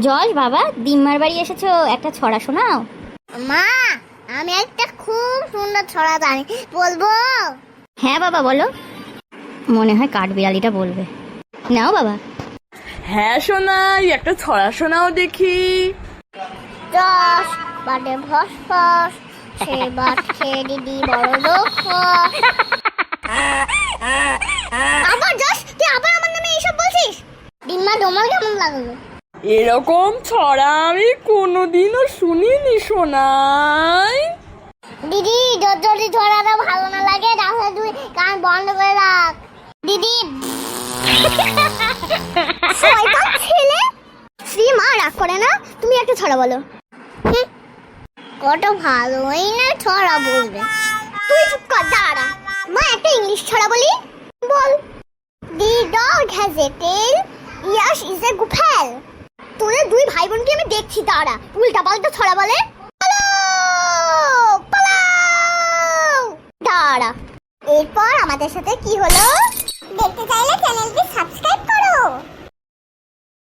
যশ বাবা, দিম্মার বাড়ি এসেছো, একটা ছড়া শোনাও। মা, আমি একটা খুব সুন্দর ছড়া জানি, বলবো? হ্যাঁ বাবা বলো। মনে হয় কাঠবিড়ালিটা বলবে। নাও বাবা। হ্যাঁ শোনাই, একটা ছড়া শোনাও দেখি। যশ বাটে ফস ফস, সে বাট খেয়ে দিদি বড় লোক ফস। আবার যশ, তুই আবার আমার নামে এইসব বলছিস? দিম্মা, তোমার কেমন লাগলো? এরকম ছড়া আমি কোনোদিনও শুনিনি শোনাই। দিদি, যদি ছড়াটা ভালো না লাগে তাহলে তুই কান বন্ধ করে রাখ। দিদি, শয়তান ছেলে। শ্রী মা রাগ করে না, তুমি একটা ছড়া বলো। কত ভালোই না ছড়া বলবে। তুই চুপ কর, দাঁড়া। মা, একটা ইংলিশ ছড়া বলি, বল। The dog has a tail, Yash is a গুফেল। তোদের দুই ভাই বোনকে আমি দেখছি, দাঁড়া। উল্টা পাল্টা ছড়া বলে। পালাও, পালাও। দাঁড়া, এরপর আমাদের সাথে কি হলো?